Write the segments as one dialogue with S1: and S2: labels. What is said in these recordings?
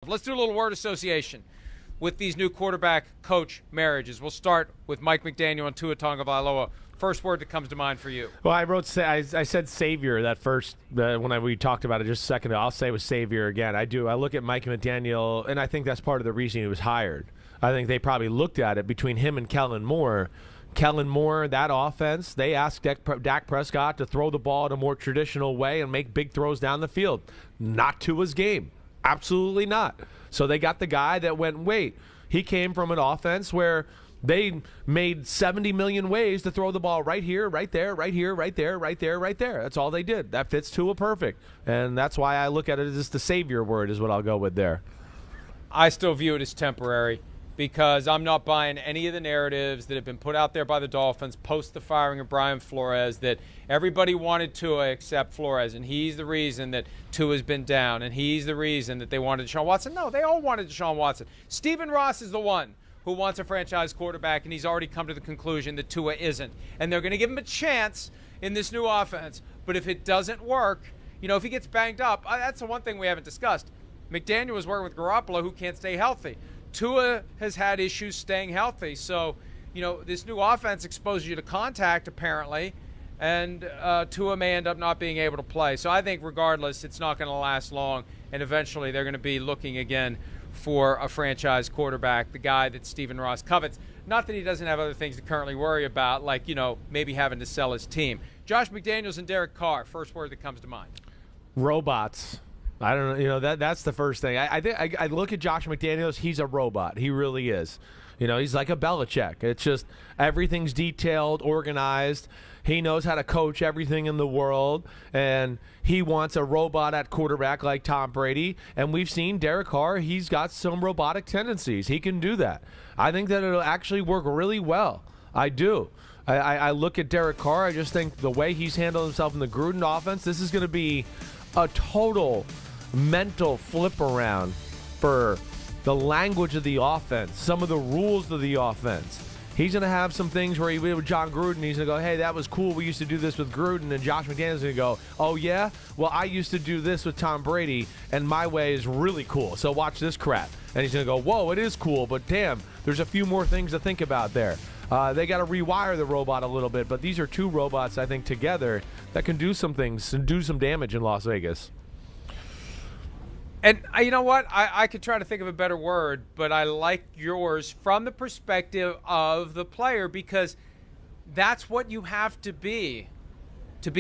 S1: Let's do a little word association with these new quarterback-coach marriages. We'll start with Mike McDaniel and Tua Tagovailoa. First word that comes to mind for you.
S2: Well, I said savior that first when we talked about it just a second ago. I'll say it was savior again. I do. I look at Mike McDaniel, and I think that's part of the reason he was hired. I think they probably looked at it between him and Kellen Moore. Kellen Moore, that offense, they asked Dak Prescott to throw the ball in a more traditional way and make big throws down the field. Not Tua's game. Absolutely not. So they got the guy that went, wait, he came from an offense where they made 70 million ways to throw the ball right here, right there, right here, right there, right there, right there. That's all they did. That fits Tua perfect. And that's why I look at it as the savior word is what I'll go with there.
S1: I still view it as temporary because I'm not buying any of the narratives that have been put out there by the Dolphins post the firing of Brian Flores that everybody wanted Tua except Flores, and he's the reason that Tua's been down, and he's the reason that they wanted Deshaun Watson. No, they all wanted Deshaun Watson. Stephen Ross is the one who wants a franchise quarterback, and he's already come to the conclusion that Tua isn't. And they're going to give him a chance in this new offense. But if it doesn't work, if he gets banged up, that's the one thing we haven't discussed. McDaniel was working with Garoppolo, who can't stay healthy. Tua has had issues staying healthy. So, this new offense exposes you to contact, apparently, and Tua may end up not being able to play. So I think regardless, it's not going to last long, and eventually they're going to be looking again for a franchise quarterback, the guy that Stephen Ross covets. Not that he doesn't have other things to currently worry about, like, maybe having to sell his team. Josh McDaniels and Derek Carr, first word that comes to mind.
S2: Robots. I don't know. That's the first thing. I look at Josh McDaniels. He's a robot. He really is. He's like a Belichick. It's just everything's detailed, organized. He knows how to coach everything in the world, and he wants a robot at quarterback like Tom Brady. And we've seen Derek Carr. He's got some robotic tendencies. He can do that. I think that it'll actually work really well. I do. I look at Derek Carr. I just think the way he's handled himself in the Gruden offense, this is going to be a total mental flip around for the language of the offense, some of the rules of the offense. He's going to have some things where he with John Gruden, he's going to go, hey, that was cool. We used to do this with Gruden. And Josh McDaniels is going to go, oh, yeah? Well, I used to do this with Tom Brady, and my way is really cool. So watch this crap. And he's going to go, whoa, it is cool, but damn, there's a few more things to think about there. They got to rewire the robot a little bit, but these are two robots, I think, together that can do some things and do some damage in Las Vegas.
S1: And you know what? I could try to think of a better word, but I like yours from the perspective of the player, because that's what you have to be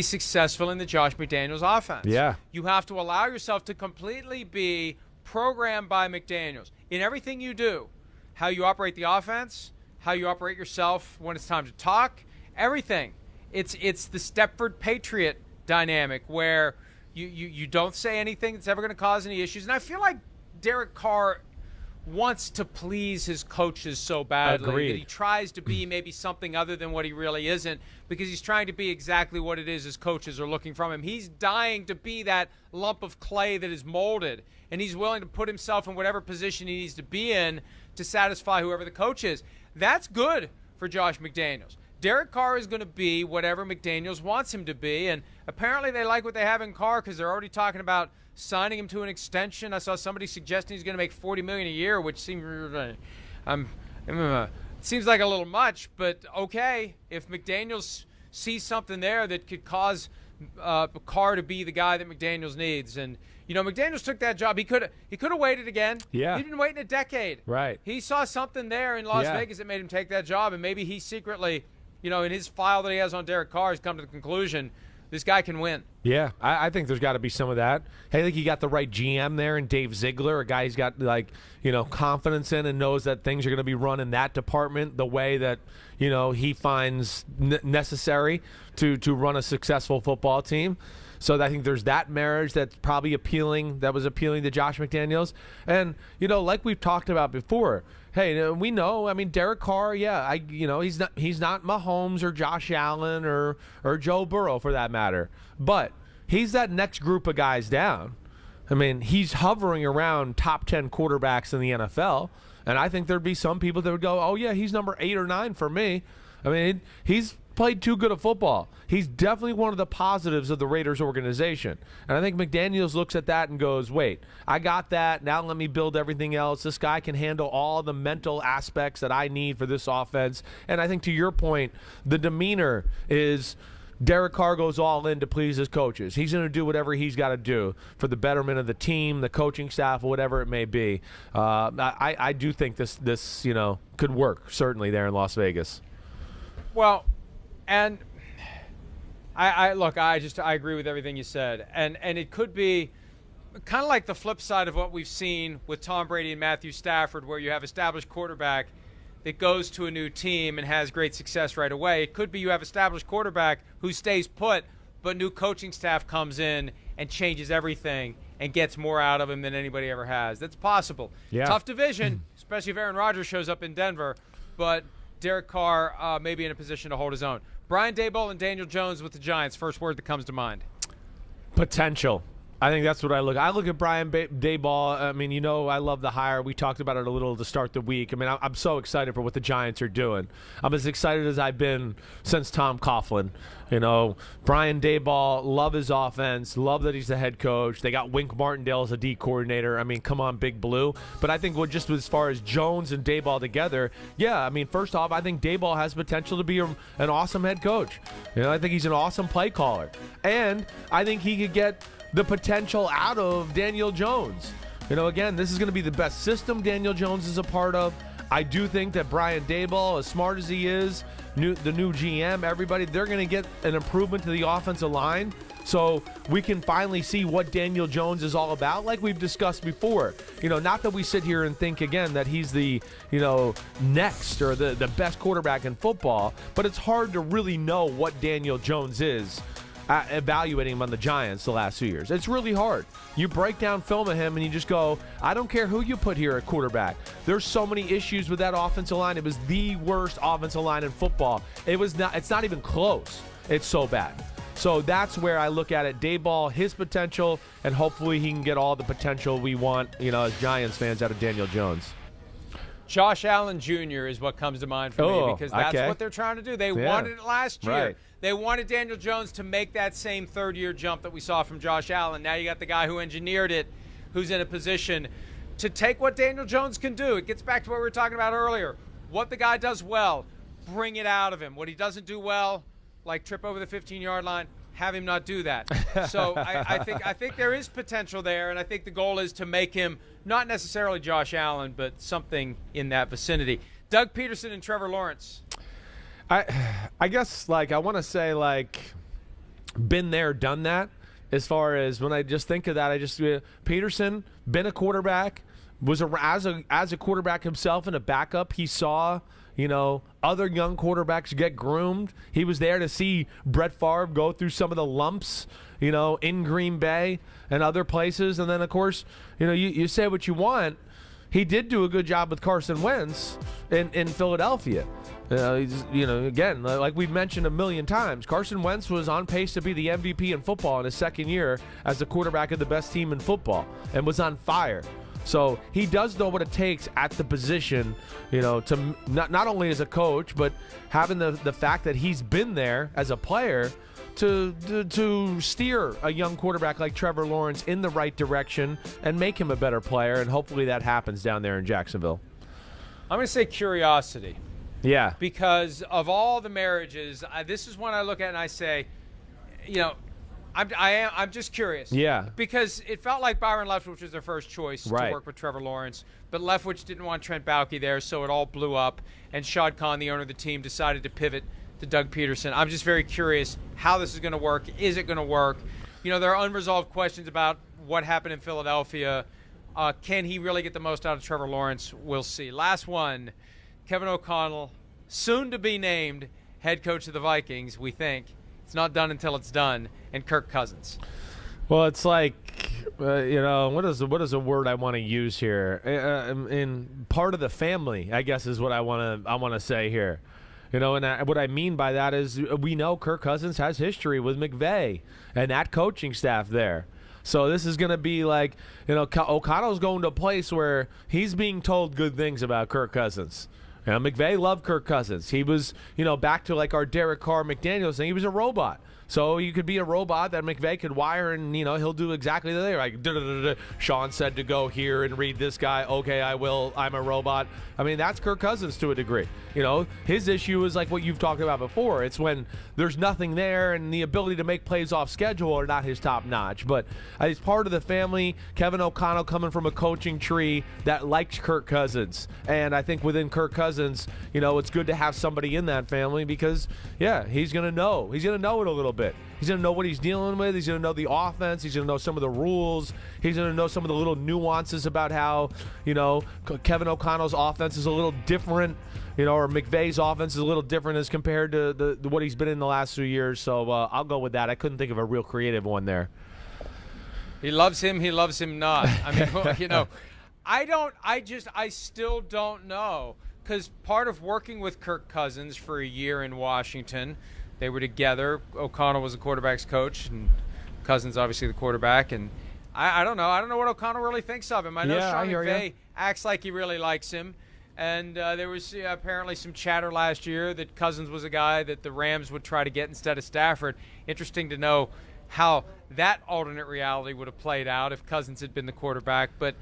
S1: successful in the Josh McDaniels offense.
S2: Yeah.
S1: You have to allow yourself to completely be programmed by McDaniels in everything you do, how you operate the offense, how you operate yourself when it's time to talk, everything. It's the Stepford Patriot dynamic where you don't say anything that's ever going to cause any issues. And I feel like Derek Carr wants to please his coaches so badly that he tries to be maybe something other than what he really isn't, because he's trying to be exactly what it is his coaches are looking from him. He's dying to be that lump of clay that is molded, and he's willing to put himself in whatever position he needs to be in to satisfy whoever the coach is. That's good for Josh McDaniels. Derek Carr is going to be whatever McDaniels wants him to be, and apparently they like what they have in Carr because they're already talking about signing him to an extension. I saw somebody suggesting he's going to make $40 million a year, which seems seems like a little much, but okay. If McDaniels sees something there that could cause Carr to be the guy that McDaniels needs, and McDaniels took that job. He could have waited again.
S2: Yeah,
S1: he didn't wait in a decade.
S2: Right.
S1: He saw something there in Las Vegas that made him take that job, and maybe he secretly, in his file that he has on Derek Carr, has come to the conclusion this guy can win.
S2: Yeah, I think there's got to be some of that. I think he got the right GM there, and Dave Ziegler, a guy he's got confidence in and knows that things are going to be run in that department the way that he finds necessary to run a successful football team. So I think there's that marriage that's probably appealing. That was appealing to Josh McDaniels, and like we've talked about before. Hey, we know. I mean, Derek Carr. Yeah, he's not Mahomes or Josh Allen or Joe Burrow for that matter. But he's that next group of guys down. I mean, he's hovering around top 10 quarterbacks in the NFL, and I think there'd be some people that would go, "Oh yeah, he's number 8 or 9 for me." I mean, he's played too good a football. He's definitely one of the positives of the Raiders organization. And I think McDaniels looks at that and goes, wait, I got that. Now let me build everything else. This guy can handle all the mental aspects that I need for this offense. And I think to your point, the demeanor is Derek Carr goes all in to please his coaches. He's going to do whatever he's got to do for the betterment of the team, the coaching staff, whatever it may be. I do think this could work, certainly, there in Las Vegas.
S1: Well, and I agree with everything you said. And it could be kind of like the flip side of what we've seen with Tom Brady and Matthew Stafford, where you have established quarterback that goes to a new team and has great success right away. It could be you have established quarterback who stays put, but new coaching staff comes in and changes everything and gets more out of him than anybody ever has. That's possible.
S2: Yeah.
S1: Tough division, especially if Aaron Rodgers shows up in Denver, but Derek Carr may be in a position to hold his own. Brian Daboll and Daniel Jones with the Giants. First word that comes to mind.
S2: Potential. I think that's what I look at. I look at Brian Daboll. I mean, I love the hire. We talked about it a little to start the week. I mean, I'm so excited for what the Giants are doing. I'm as excited as I've been since Tom Coughlin. Brian Daboll, love his offense, love that he's the head coach. They got Wink Martindale as a D coordinator. I mean, come on, Big Blue. But I think just as far as Jones and Daboll together, first off, I think Daboll has potential to be an awesome head coach. I think he's an awesome play caller. And I think he could get the potential out of Daniel Jones. Again, this is going to be the best system Daniel Jones is a part of. I do think that Brian Daboll, as smart as he is, the new GM, everybody, they're going to get an improvement to the offensive line. So we can finally see what Daniel Jones is all about, like we've discussed before. Not that we sit here and think, again, that he's the, next or the best quarterback in football, but it's hard to really know what Daniel Jones is. Evaluating him on the Giants the last 2 years. It's really hard. You break down film of him and you just go, I don't care who you put here at quarterback. There's so many issues with that offensive line. It was the worst offensive line in football. It's not even close. It's so bad. So that's where I look at it. Daboll, his potential, and hopefully he can get all the potential we want, as Giants fans, out of Daniel Jones.
S1: Josh Allen Jr. is what comes to mind for me, because that's what they're trying to do. They wanted it last year.
S2: Right.
S1: They wanted Daniel Jones to make that same third-year jump that we saw from Josh Allen. Now you got the guy who engineered it, who's in a position to take what Daniel Jones can do. It gets back to what we were talking about earlier. What the guy does well, bring it out of him. What he doesn't do well, like trip over the 15-yard line, have him not do that. So I think there is potential there, and I think the goal is to make him not necessarily Josh Allen, but something in that vicinity. Doug Pederson and Trevor Lawrence.
S2: I guess, I want to say, been there, done that. As far as when I just think of that, Pederson, been a quarterback, was as a quarterback himself and a backup. He saw, other young quarterbacks get groomed. He was there to see Brett Favre go through some of the lumps, in Green Bay and other places. And then, of course, you say what you want. He did do a good job with Carson Wentz in Philadelphia. Again, like we've mentioned a million times, Carson Wentz was on pace to be the MVP in football in his second year as the quarterback of the best team in football and was on fire. So he does know what it takes at the position, to not only as a coach, but having the fact that he's been there as a player to steer a young quarterback like Trevor Lawrence in the right direction and make him a better player. And hopefully that happens down there in Jacksonville.
S1: I'm going to say curiosity.
S2: Yeah.
S1: Because of all the marriages, this is one I look at and I say, I'm just curious.
S2: Yeah.
S1: Because it felt like Byron Leftwich was their first choice to work with Trevor Lawrence, but Leftwich didn't want Trent Baalke there, so it all blew up, and Shad Khan, the owner of the team, decided to pivot to Doug Pederson. I'm just very curious how this is going to work. Is it going to work? There are unresolved questions about what happened in Philadelphia. Can he really get the most out of Trevor Lawrence? We'll see. Last one, Kevin O'Connell, soon to be named head coach of the Vikings, we think. It's not done until it's done. And Kirk Cousins.
S2: Well, it's what is a word I want to use here? In part of the family, I guess, is what I want to say here. And what I mean by that is we know Kirk Cousins has history with McVay and that coaching staff there. So this is going to be O'Connell's going to a place where he's being told good things about Kirk Cousins. McVay loved Kirk Cousins. He was, back to like our Derek Carr McDaniels thing. He was a robot. So you could be a robot that McVay could wire, and he'll do exactly that. Like Sean said to go here and read this guy. Okay, I will. I'm a robot. I mean, that's Kirk Cousins to a degree. His issue is like what you've talked about before. It's when there's nothing there, and the ability to make plays off schedule are not his top notch. But he's part of the family. Kevin O'Connell coming from a coaching tree that likes Kirk Cousins, and I think within Kirk Cousins, it's good to have somebody in that family because, yeah, he's gonna know. He's gonna know it a little bit. He's going to know what he's dealing with. He's going to know the offense. He's going to know some of the rules. He's going to know some of the little nuances about how, Kevin O'Connell's offense is a little different, or McVay's offense is a little different as compared to what he's been in the last few years. So I'll go with that. I couldn't think of a real creative one there.
S1: He loves him. He loves him not. I mean, I still don't know, because part of working with Kirk Cousins for a year in Washington, they were together. O'Connell was the quarterback's coach, and Cousins obviously the quarterback. And I don't know. I don't know what O'Connell really thinks of him. I know Sean McVay acts like he really likes him. And there was apparently some chatter last year that Cousins was a guy that the Rams would try to get instead of Stafford. Interesting to know how that alternate reality would have played out if Cousins had been the quarterback. But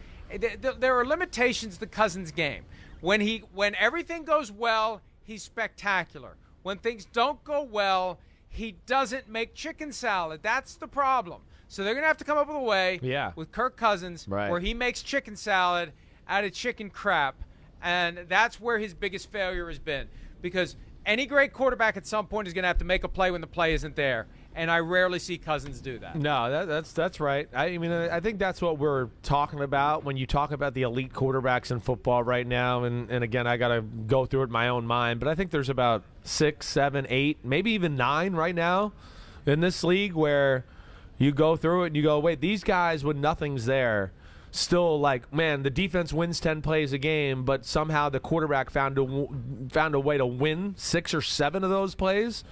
S1: there are limitations to Cousins' game. When everything goes well, he's spectacular. When things don't go well, he doesn't make chicken salad. That's the problem. So they're going to have to come up with a way with Kirk Cousins where he makes chicken salad out of chicken crap. And that's where his biggest failure has been. Because any great quarterback at some point is going to have to make a play when the play isn't there. And I rarely see Cousins do that.
S2: No, that's right. I mean, I think that's what we're talking about when you talk about the elite quarterbacks in football right now. And again, I got to go through it in my own mind. But I think there's about 6, 7, 8, maybe even 9 right now in this league where you go through it and you go, wait, these guys when nothing's there, still like, man, the defense wins 10 plays a game, but somehow the quarterback found a way to win 6 or 7 of those plays.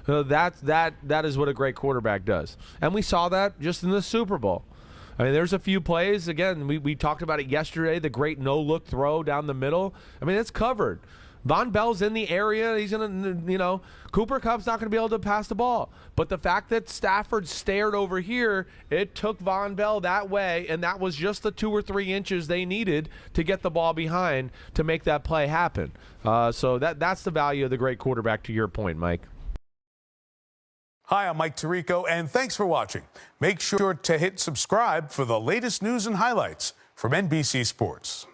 S2: That is what a great quarterback does. And we saw that just in the Super Bowl. I mean, there's a few plays. Again, we talked about it yesterday, the great no-look throw down the middle. I mean, it's covered. Von Bell's in the area. He's going to, Cooper Kupp's not going to be able to pass the ball. But the fact that Stafford stared over here, it took Von Bell that way, and that was just the 2 or 3 inches they needed to get the ball behind to make that play happen. So that's the value of the great quarterback, to your point, Mike.
S3: Hi, I'm Mike Tirico, and thanks for watching. Make sure to hit subscribe for the latest news and highlights from NBC Sports.